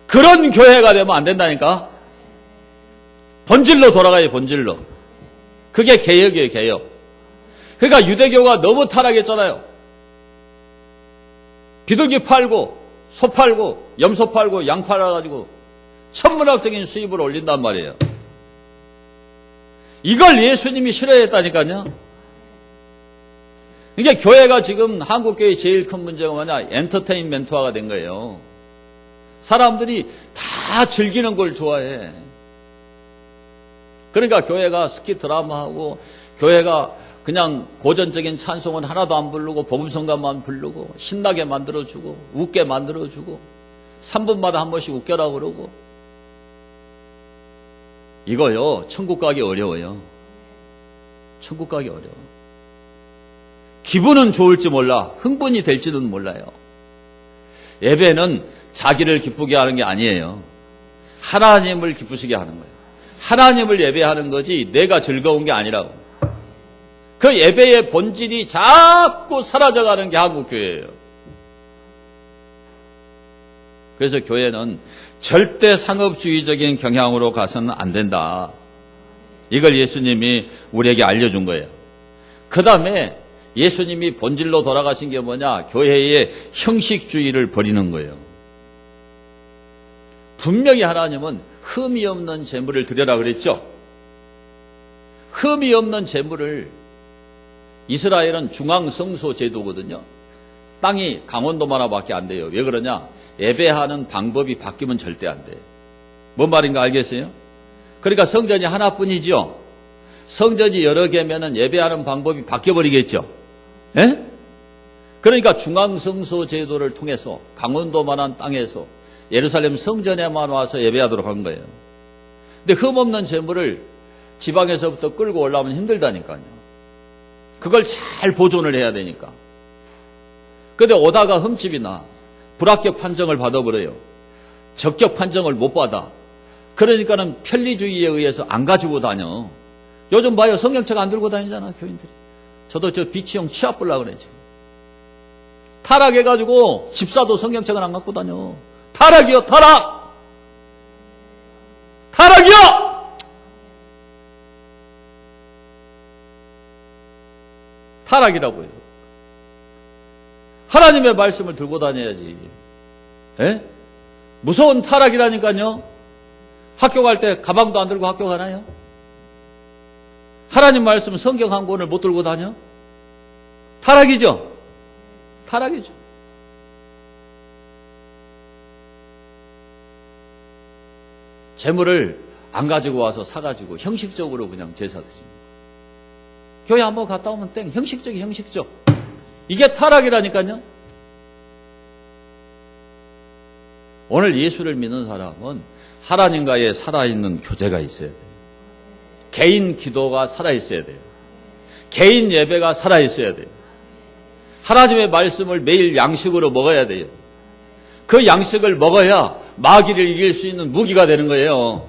그런 교회가 되면 안 된다니까. 본질로 돌아가요, 본질로. 그게 개혁이에요, 개혁. 그러니까 유대교가 너무 타락했잖아요. 비둘기 팔고, 소 팔고, 염소 팔고, 양 팔아가지고 천문학적인 수입을 올린단 말이에요. 이걸 예수님이 싫어했다니까요. 이게 교회가 지금 한국교회의 제일 큰 문제가 뭐냐? 엔터테인먼트화가 된 거예요. 사람들이 다 즐기는 걸 좋아해. 그러니까 교회가 스키 드라마하고 교회가 그냥 고전적인 찬송은 하나도 안 부르고 복음성가만 부르고 신나게 만들어주고 웃게 만들어주고 3분마다 한 번씩 웃겨라 그러고 이거요 천국 가기 어려워요. 천국 가기 어려워. 기분은 좋을지 몰라. 흥분이 될지는 몰라요. 예배는 자기를 기쁘게 하는 게 아니에요. 하나님을 기쁘시게 하는 거예요. 하나님을 예배하는 거지 내가 즐거운 게 아니라고. 그 예배의 본질이 자꾸 사라져가는 게 한국교회예요. 그래서 교회는 절대 상업주의적인 경향으로 가서는 안 된다. 이걸 예수님이 우리에게 알려준 거예요. 그 다음에 예수님이 본질로 돌아가신 게 뭐냐? 교회의 형식주의를 버리는 거예요. 분명히 하나님은 흠이 없는 제물을 드려라 그랬죠? 흠이 없는 제물을 이스라엘은 중앙성소 제도거든요. 땅이 강원도만 하나밖에 안 돼요. 왜 그러냐? 예배하는 방법이 바뀌면 절대 안 돼. 뭔 말인가 알겠어요? 그러니까 성전이 하나뿐이죠. 성전이 여러 개면은 예배하는 방법이 바뀌어버리겠죠. 예? 그러니까 중앙성소 제도를 통해서 강원도만한 땅에서 예루살렘 성전에만 와서 예배하도록 한 거예요. 근데 흠없는 제물을 지방에서부터 끌고 올라오면 힘들다니까요. 그걸 잘 보존을 해야 되니까. 근데 오다가 흠집이 나. 불합격 판정을 받아버려요. 적격 판정을 못 받아. 그러니까는 편리주의에 의해서 안 가지고 다녀. 요즘 봐요. 성경책 안 들고 다니잖아, 교인들이. 저도 저 비치형 치아 불라 그래, 지금. 타락해가지고 집사도 성경책을 안 갖고 다녀. 타락이요, 타락! 타락이요! 타락이라고요. 하나님의 말씀을 들고 다녀야지. 에? 무서운 타락이라니까요. 학교 갈 때 가방도 안 들고 학교 가나요? 하나님 말씀 성경 한 권을 못 들고 다녀? 타락이죠? 타락이죠. 재물을 안 가지고 와서 사가지고 형식적으로 그냥 제사 드립니다. 교회 한번 갔다 오면 땡. 형식적이 형식적. 이게 타락이라니까요. 오늘 예수를 믿는 사람은 하나님과의 살아있는 교제가 있어야 돼요. 개인 기도가 살아있어야 돼요. 개인 예배가 살아있어야 돼요. 하나님의 말씀을 매일 양식으로 먹어야 돼요. 그 양식을 먹어야 마귀를 이길 수 있는 무기가 되는 거예요.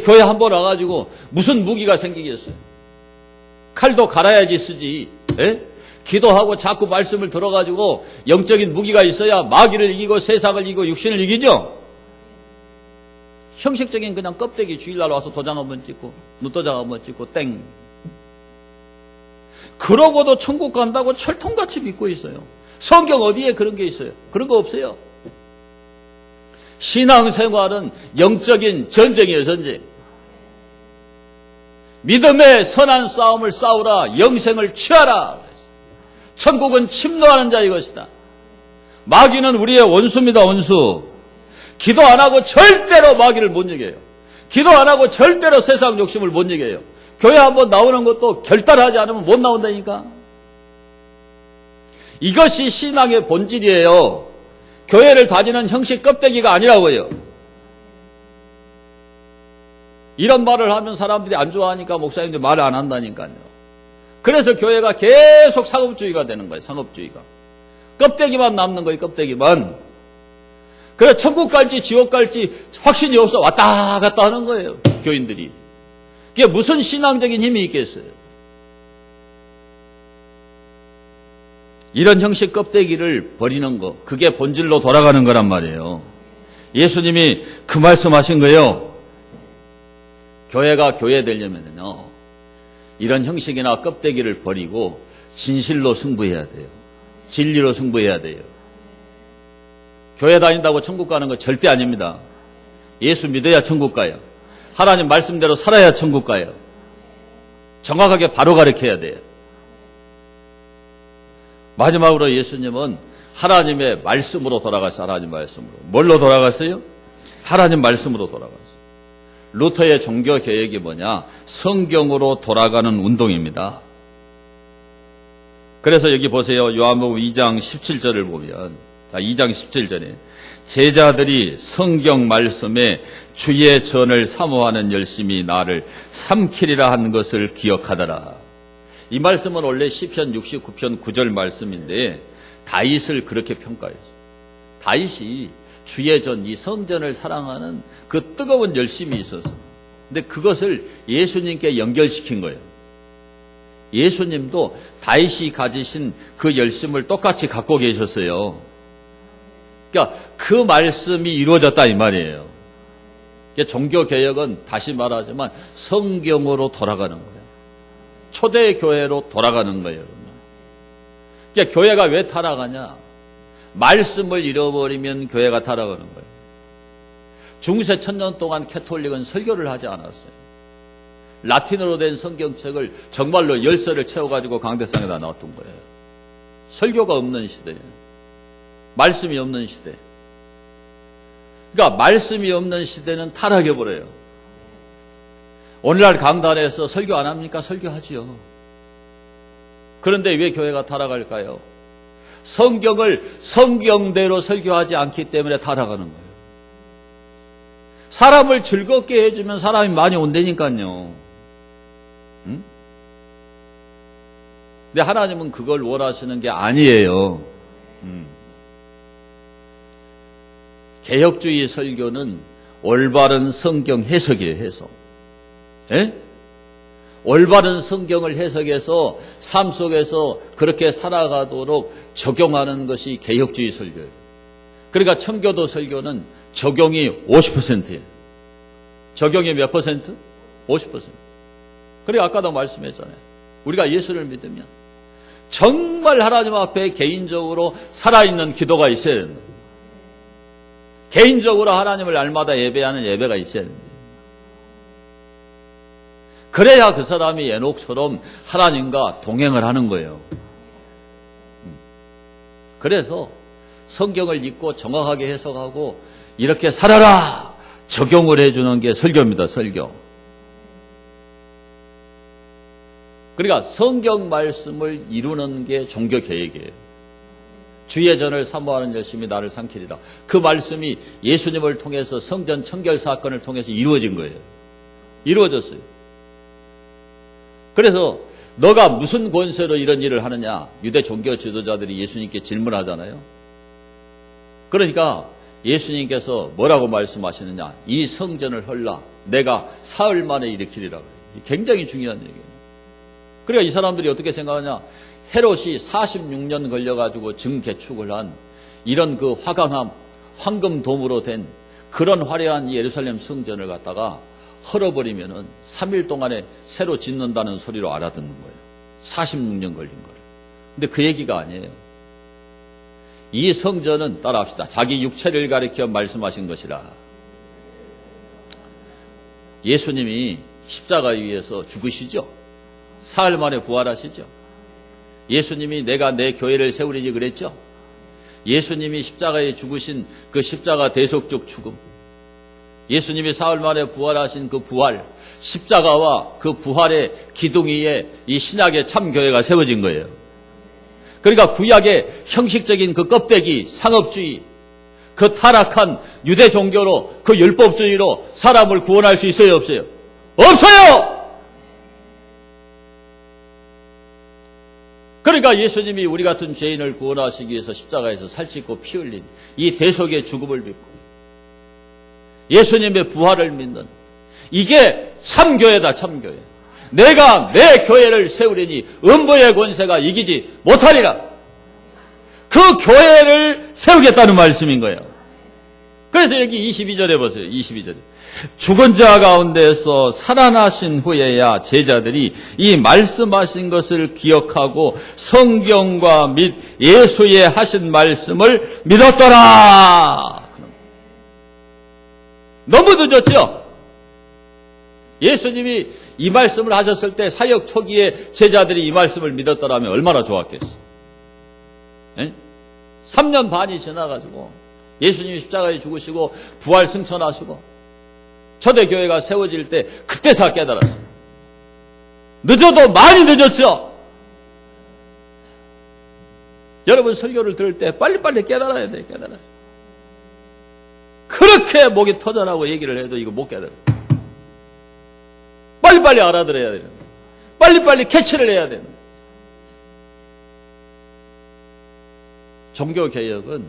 교회 한번 와가지고 무슨 무기가 생기겠어요? 칼도 갈아야지 쓰지. 에? 기도하고 자꾸 말씀을 들어가지고 영적인 무기가 있어야 마귀를 이기고 세상을 이기고 육신을 이기죠. 형식적인 그냥 껍데기 주일날 와서 도장 한번 찍고 눈도장 한번 찍고 땡. 그러고도 천국 간다고 철통같이 믿고 있어요. 성경 어디에 그런 게 있어요? 그런 거 없어요. 신앙생활은 영적인 전쟁이에요, 전쟁. 믿음의 선한 싸움을 싸우라. 영생을 취하라. 천국은 침노하는 자의 것이다. 마귀는 우리의 원수입니다. 원수. 기도 안 하고 절대로 마귀를 못 이겨요. 기도 안 하고 절대로 세상 욕심을 못 이겨요. 교회 한번 나오는 것도 결단하지 않으면 못 나온다니까. 이것이 신앙의 본질이에요. 교회를 다니는 형식 껍데기가 아니라고요. 이런 말을 하면 사람들이 안 좋아하니까 목사님들이 말을 안 한다니까요. 그래서 교회가 계속 상업주의가 되는 거예요. 상업주의가. 껍데기만 남는 거예요. 껍데기만. 그래 천국 갈지 지옥 갈지 확신이 없어 왔다 갔다 하는 거예요. 교인들이. 그게 무슨 신앙적인 힘이 있겠어요. 이런 형식 껍데기를 버리는 거, 그게 본질로 돌아가는 거란 말이에요. 예수님이 그 말씀하신 거예요. 교회가 교회 되려면요, 이런 형식이나 껍데기를 버리고 진실로 승부해야 돼요. 진리로 승부해야 돼요. 교회 다닌다고 천국 가는 거 절대 아닙니다. 예수 믿어야 천국 가요. 하나님 말씀대로 살아야 천국 가요. 정확하게 바로 가르쳐야 돼요. 마지막으로 예수님은 하나님의 말씀으로 돌아갔어요. 하나님 말씀으로. 뭘로 돌아갔어요? 하나님 말씀으로 돌아갔어요. 루터의 종교 개혁이 뭐냐? 성경으로 돌아가는 운동입니다. 그래서 여기 보세요. 요한복음 2장 17절을 보면, 2장 17절에 제자들이 성경 말씀에 주의 전을 사모하는 열심히 나를 삼키리라 한 것을 기억하더라. 이 말씀은 원래 시편 69편 9절 말씀인데 다윗을 그렇게 평가했어요. 다윗이 주의 전, 이 성전을 사랑하는 그 뜨거운 열심이 있었어요. 근데 그것을 예수님께 연결시킨 거예요. 예수님도 다윗이 가지신 그 열심을 똑같이 갖고 계셨어요. 그러니까 그 말씀이 이루어졌다 이 말이에요. 그러니까 종교개혁은 다시 말하지만 성경으로 돌아가는 거예요. 초대교회로 돌아가는 거예요. 그러니까 교회가 왜 타락하냐? 말씀을 잃어버리면 교회가 타락하는 거예요. 중세 1000년 동안 캐톨릭은 설교를 하지 않았어요. 라틴어로 된 성경책을 정말로 10서를 채워가지고 강대상에다 놔둔 거예요. 설교가 없는 시대예요. 말씀이 없는 시대. 그러니까 말씀이 없는 시대는 타락해버려요. 오늘날 강단에서 설교 안 합니까? 설교하지요. 그런데 왜 교회가 타락할까요? 성경을 성경대로 설교하지 않기 때문에 타락하는 거예요. 사람을 즐겁게 해주면 사람이 많이 온다니까요. 응? 근데 하나님은 그걸 원하시는 게 아니에요. 개혁주의 설교는 올바른 성경 해석이에요, 해석. 예? 올바른 성경을 해석해서 삶 속에서 그렇게 살아가도록 적용하는 것이 개혁주의 설교예요. 그러니까 청교도 설교는 적용이 50%예요. 적용이 몇 퍼센트? 50%. 그리고 아까도 말씀했잖아요. 우리가 예수를 믿으면 정말 하나님 앞에 개인적으로 살아있는 기도가 있어야 된다. 개인적으로 하나님을 날마다 예배하는 예배가 있어야 된다. 그래야 그 사람이 에녹처럼 하나님과 동행을 하는 거예요. 그래서 성경을 읽고 정확하게 해석하고 이렇게 살아라! 적용을 해주는 게 설교입니다, 설교. 그러니까 성경 말씀을 이루는 게 종교개혁이에요. 주의 전을 사모하는 열심히 나를 삼키리라. 그 말씀이 예수님을 통해서 성전 청결 사건을 통해서 이루어진 거예요. 이루어졌어요. 그래서 너가 무슨 권세로 이런 일을 하느냐? 유대 종교 지도자들이 예수님께 질문하잖아요. 그러니까 예수님께서 뭐라고 말씀하시느냐? 이 성전을 헐라 내가 사흘 만에 일으키리라. 굉장히 중요한 얘기예요. 그러니까 이 사람들이 어떻게 생각하냐? 헤롯이 46년 걸려가지고 증개축을 한 이런 그 화강암, 황금돔으로 된 그런 화려한 예루살렘 성전을 갖다가 헐어버리면은 3일 동안에 새로 짓는다는 소리로 알아듣는 거예요. 46년 걸린 거를. 근데 그 얘기가 아니에요. 이 성전은 따라합시다. 자기 육체를 가리켜 말씀하신 것이라. 예수님이 십자가 위에서 죽으시죠. 사흘 만에 부활하시죠. 예수님이 내가 내 교회를 세우리지 그랬죠. 예수님이 십자가에 죽으신 그 십자가 대속적 죽음, 예수님이 사흘 만에 부활하신 그 부활, 십자가와 그 부활의 기둥 위에 이 신약의 참교회가 세워진 거예요. 그러니까 구약의 형식적인 그 껍데기, 상업주의, 그 타락한 유대 종교로, 그 율법주의로 사람을 구원할 수 있어요, 없어요? 없어요! 그러니까 예수님이 우리 같은 죄인을 구원하시기 위해서 십자가에서 살찌고 피 흘린 이 대속의 죽음을 믿고 예수님의 부활을 믿는 이게 참교회다, 참교회. 내가 내 교회를 세우리니 음부의 권세가 이기지 못하리라. 그 교회를 세우겠다는 말씀인 거예요. 그래서 여기 22절에 보세요. 22절에. 죽은 자 가운데서 살아나신 후에야 제자들이 이 말씀하신 것을 기억하고 성경과 및 예수의 하신 말씀을 믿었더라. 너무 늦었죠? 예수님이 이 말씀을 하셨을 때 사역 초기에 제자들이 이 말씀을 믿었더라면 얼마나 좋았겠어. 에? 3년 반이 지나가지고 예수님이 십자가에 죽으시고 부활 승천하시고 초대교회가 세워질 때 그때서 깨달았어요. 늦어도 많이 늦었죠? 여러분 설교를 들을 때 빨리빨리 깨달아야 돼요. 깨달아요. 그렇게 목이 터져라고 얘기를 해도 이거 못 깨달아요. 빨리빨리 알아들어야 되는 거예요. 빨리빨리 캐치를 해야 되는 거예요. 종교개혁은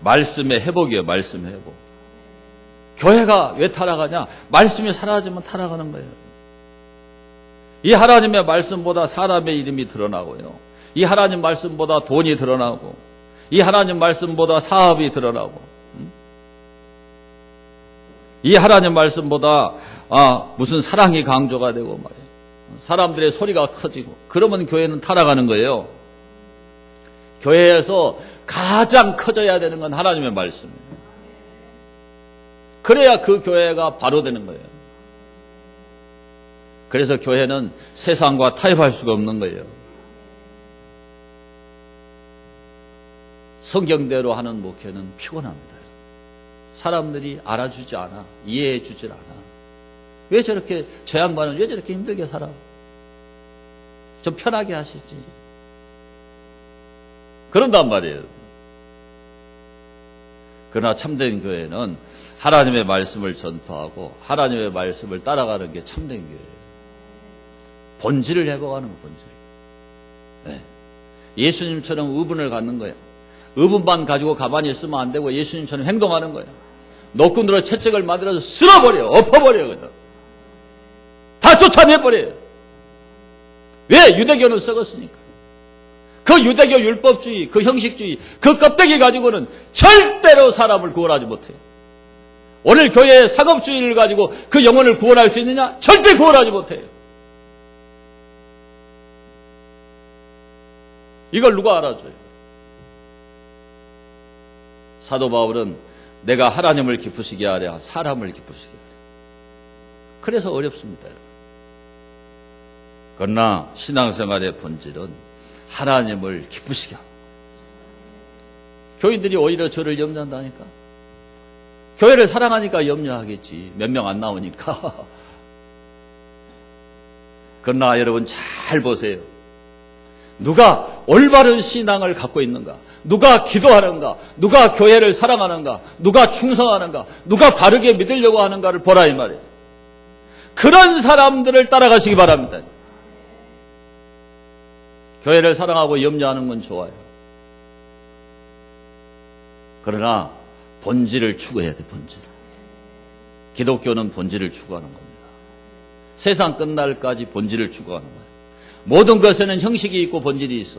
말씀의 회복이에요. 말씀의 회복. 교회가 왜 타락하냐? 말씀이 사라지면 타락하는 거예요. 이 하나님의 말씀보다 사람의 이름이 드러나고요. 이 하나님 말씀보다 돈이 드러나고 이 하나님 말씀보다 사업이 드러나고 이 하나님 말씀보다 무슨 사랑이 강조가 되고 말이에요. 사람들의 소리가 커지고 그러면 교회는 타락하는 거예요. 교회에서 가장 커져야 되는 건 하나님의 말씀이에요. 그래야 그 교회가 바로 되는 거예요. 그래서 교회는 세상과 타협할 수가 없는 거예요. 성경대로 하는 목회는 피곤합니다. 사람들이 알아주지 않아. 이해해 주질 않아. 왜 저렇게 저 양반은 왜 저렇게 힘들게 살아? 좀 편하게 하시지. 그런단 말이에요. 그러나 참된 교회는 하나님의 말씀을 전파하고 하나님의 말씀을 따라가는 게 참된 교회예요. 본질을 회복하는 거, 본질. 네. 예수님처럼 의분을 갖는 거야. 의분만 가지고 가만히 있으면 안 되고 예수님처럼 행동하는 거야. 노끈으로 채찍을 만들어서 쓸어버려, 엎어버려, 그냥. 다 쫓아내버려요. 왜? 유대교는 썩었으니까. 그 유대교 율법주의, 그 형식주의, 그 껍데기 가지고는 절대로 사람을 구원하지 못해요. 오늘 교회의 상업주의를 가지고 그 영혼을 구원할 수 있느냐? 절대 구원하지 못해요. 이걸 누가 알아줘요? 사도 바울은 내가 하나님을 기쁘시게 하랴 사람을 기쁘시게 하랴. 그래서 어렵습니다. 여러분. 그러나 신앙생활의 본질은 하나님을 기쁘시게 하고 교인들이 오히려 저를 염려한다니까. 교회를 사랑하니까 염려하겠지. 몇 명 안 나오니까. 그러나 여러분 잘 보세요. 누가 올바른 신앙을 갖고 있는가? 누가 기도하는가? 누가 교회를 사랑하는가? 누가 충성하는가? 누가 바르게 믿으려고 하는가를 보라 이 말이에요. 그런 사람들을 따라가시기 바랍니다. 교회를 사랑하고 염려하는 건 좋아요. 그러나 본질을 추구해야 돼, 본질. 기독교는 본질을 추구하는 겁니다. 세상 끝날까지 본질을 추구하는 거예요. 모든 것에는 형식이 있고 본질이 있어.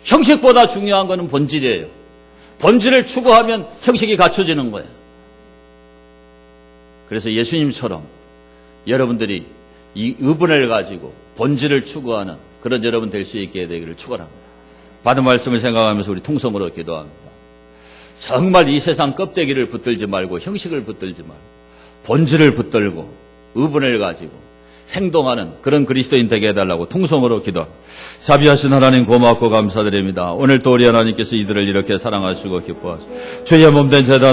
형식보다 중요한 것은 본질이에요. 본질을 추구하면 형식이 갖춰지는 거예요. 그래서 예수님처럼 여러분들이 이 의분을 가지고 본질을 추구하는 그런 여러분 될 수 있게 되기를 축원합니다. 받은 말씀을 생각하면서 우리 통성으로 기도합니다. 정말 이 세상 껍데기를 붙들지 말고 형식을 붙들지 말고 본질을 붙들고 의분을 가지고 행동하는 그런 그리스도인 되게 해달라고 통성으로 기도합니다. 자비하신 하나님 고맙고 감사드립니다. 오늘 또 우리 하나님께서 이들을 이렇게 사랑하시고 기뻐하시고 주의 몸된 제단